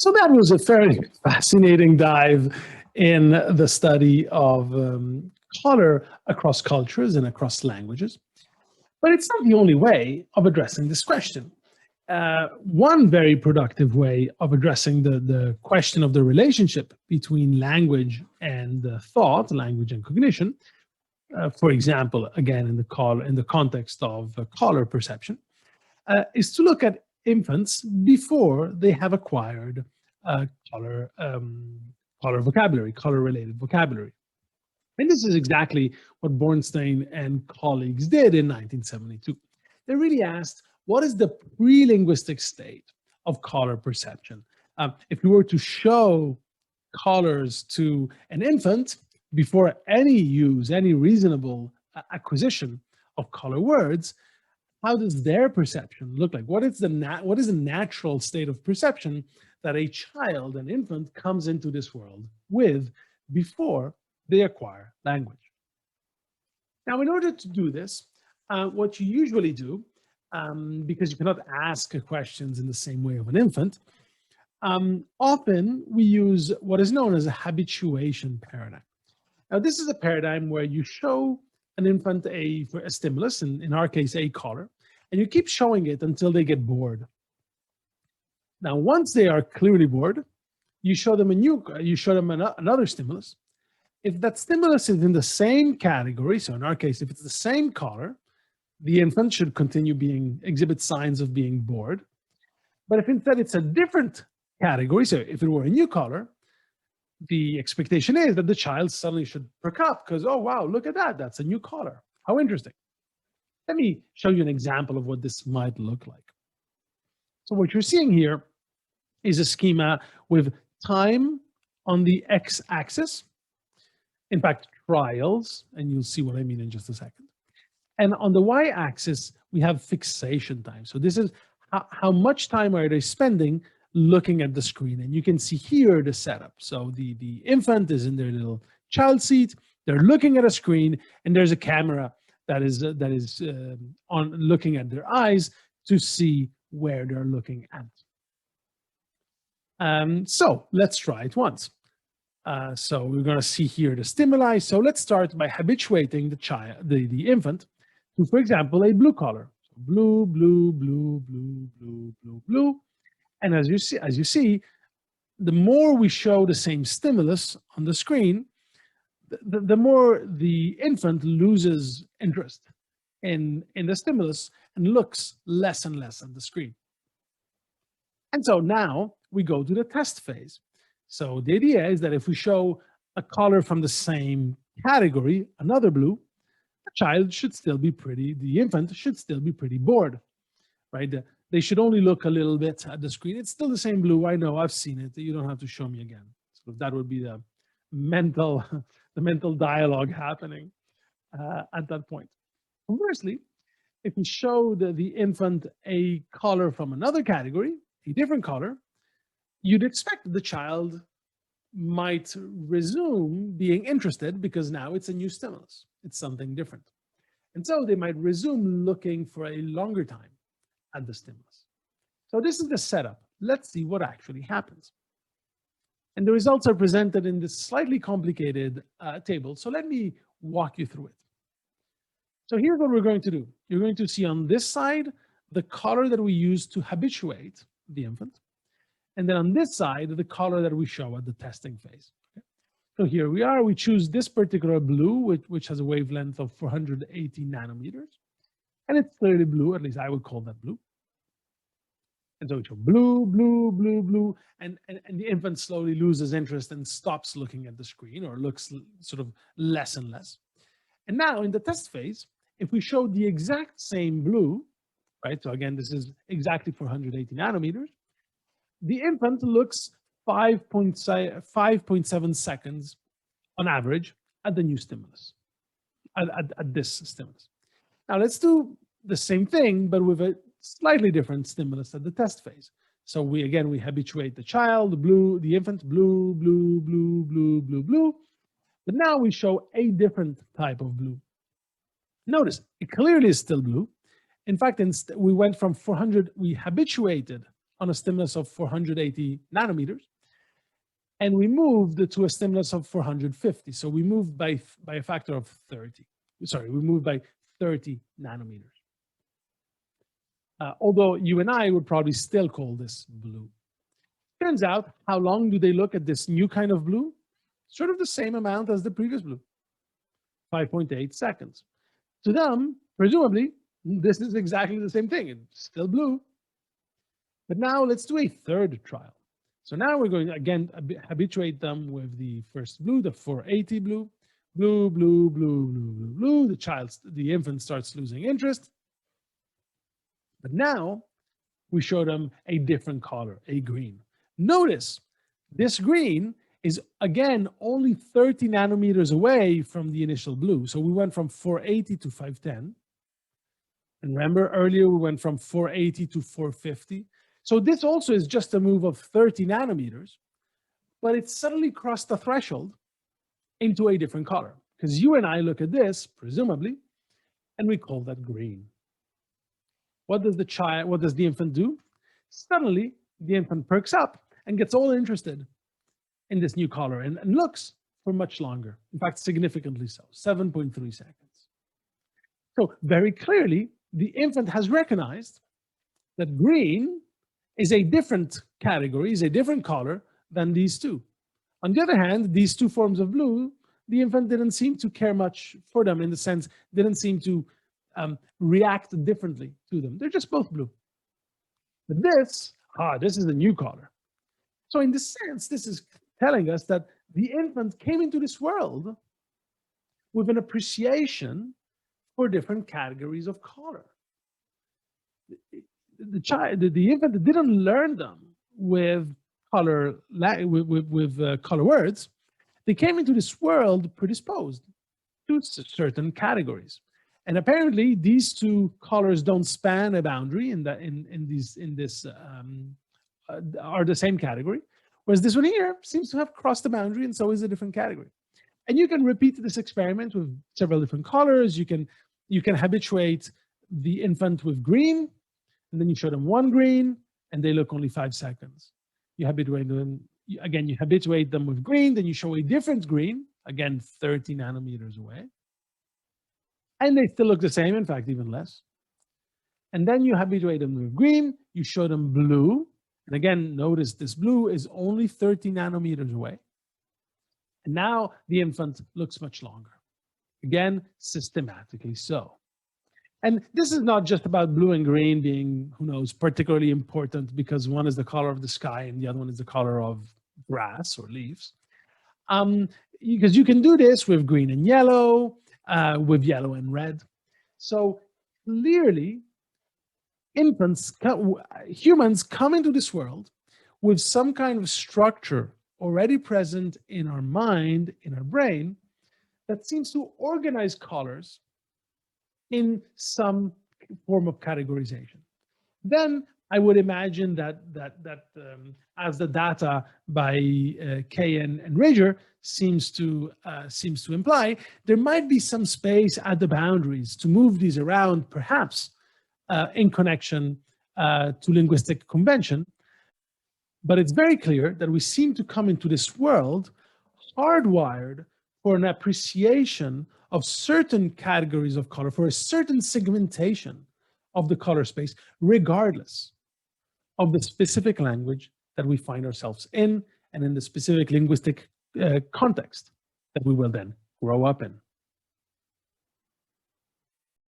So that was a fairly fascinating dive in the study of color across cultures and across languages. But it's not the only way of addressing this question. One very productive way of addressing the question of the relationship between language and thought, language and cognition, for example, again, in the context of color perception, is to look at infants before they have acquired color vocabulary, color-related vocabulary. And this is exactly what Bornstein and colleagues did in 1972. They really asked, what is the pre-linguistic state of color perception? If we were to show colors to an infant before any reasonable acquisition of color words, how does their perception look like? What is the natural state of perception that a child, an infant, comes into this world with before they acquire language? Now, in order to do this, what you usually do, because you cannot ask questions in the same way of an infant, often we use what is known as a habituation paradigm. Now, this is a paradigm where you show an infant a stimulus, in our case, a color, and you keep showing it until they get bored. Now, once they are clearly bored, you show them another stimulus. If that stimulus is in the same category, so in our case, if it's the same color, the infant should continue exhibit signs of being bored. But if instead it's a different category, so if it were a new color, the expectation is that the child suddenly should perk up because, oh, wow, look at that. That's a new color. How interesting. Let me show you an example of what this might look like. So what you're seeing here is a schema with time on the x-axis. In fact, trials, and you'll see what I mean in just a second. And on the y-axis, we have fixation time. So this is how much time are they spending looking at the screen. And you can see here the setup. So the infant is in their little child seat. They're looking at a screen, and there's a camera that is on looking at their eyes to see where they're looking at. So let's try it once. So we're going to see here the stimuli. So let's start by habituating the infant to, for example, a blue color. So blue, blue, blue, blue, blue, blue, blue. And as you see, the more we show the same stimulus on the screen, the more the infant loses interest in the stimulus and looks less and less at the screen. And so now we go to the test phase. So the idea is that if we show a color from the same category, another blue, the infant should still be pretty bored, right? They should only look a little bit at the screen. It's still the same blue. I know, I've seen it. You don't have to show me again. So that would be the mental dialogue happening at that point. Conversely, if we show the infant a color from another category, a different color, you'd expect the child might resume being interested because now it's a new stimulus. It's something different. And so they might resume looking for a longer time at the stimulus. So this is the setup. Let's see what actually happens. And the results are presented in this slightly complicated table. So let me walk you through it. So here's what we're going to do. You're going to see on this side the color that we use to habituate the infant. And then on this side, the color that we show at the testing phase. Okay? So here we are. We choose this particular blue, which has a wavelength of 480 nanometers. And it's clearly blue, at least I would call that blue. And so we show blue, blue, blue, blue, and the infant slowly loses interest and stops looking at the screen or looks sort of less and less. And now in the test phase, if we show the exact same blue, right? So again, this is exactly 480 nanometers. The infant looks 5.7 seconds on average at the new stimulus, at this stimulus. Now let's do the same thing, but with a slightly different stimulus at the test phase. So we habituate the child, the infant, blue, blue, blue, blue, blue, blue. But now we show a different type of blue. Notice, it clearly is still blue. In fact, we went from 400, we habituated on a stimulus of 480 nanometers, and we moved to a stimulus of 450. So we moved by a factor of 30. Sorry, we moved by 30 nanometers. Although you and I would probably still call this blue. Turns out, how long do they look at this new kind of blue? Sort of the same amount as the previous blue, 5.8 seconds. To them, presumably, this is exactly the same thing. It's still blue. But now let's do a third trial. So now we're going to, again, habituate them with the first blue, the 480 blue. Blue, blue, blue, blue, blue, blue. The infant starts losing interest. But now we show them a different color, a green. Notice this green is, again, only 30 nanometers away from the initial blue. So we went from 480 to 510. And remember earlier we went from 480 to 450. So this also is just a move of 30 nanometers, but it suddenly crossed the threshold into a different color. Because you and I look at this, presumably, and we call that green. What does the infant do? Suddenly, the infant perks up and gets all interested in this new color and looks for much longer. In fact, significantly so, 7.3 seconds. So very clearly, the infant has recognized that green is a different category, is a different color than these two. On the other hand, these two forms of blue, the infant didn't seem to care much for them, in the sense, didn't seem to react differently to them. They're just both blue. But this is a new color. So in this sense, this is telling us that the infant came into this world with an appreciation for different categories of color. The infant didn't learn them with color words. They came into this world predisposed to certain categories. And apparently, these two colors don't span a boundary are the same category, whereas this one here seems to have crossed the boundary and so is a different category. And you can repeat this experiment with several different colors. You can habituate the infant with green, and then you show them one green, and they look only 5 seconds. You habituate them with green, then you show a different green, again 30 nanometers away. And they still look the same, in fact, even less. And then you habituate them with green, you show them blue. And again, notice this blue is only 30 nanometers away. And now the infant looks much longer. Again, systematically so. And this is not just about blue and green being, who knows, particularly important because one is the color of the sky and the other one is the color of grass or leaves. Because you can do this with green and yellow, with yellow and red. So clearly, humans come into this world with some kind of structure already present in our mind, in our brain, that seems to organize colors in some form of categorization. Then I would imagine that as the data by Kay and Rager seems to imply, there might be some space at the boundaries to move these around, perhaps in connection to linguistic convention. But it's very clear that we seem to come into this world hardwired for an appreciation of certain categories of color, for a certain segmentation of the color space, regardless of the specific language that we find ourselves in and in the specific linguistic context that we will then grow up in.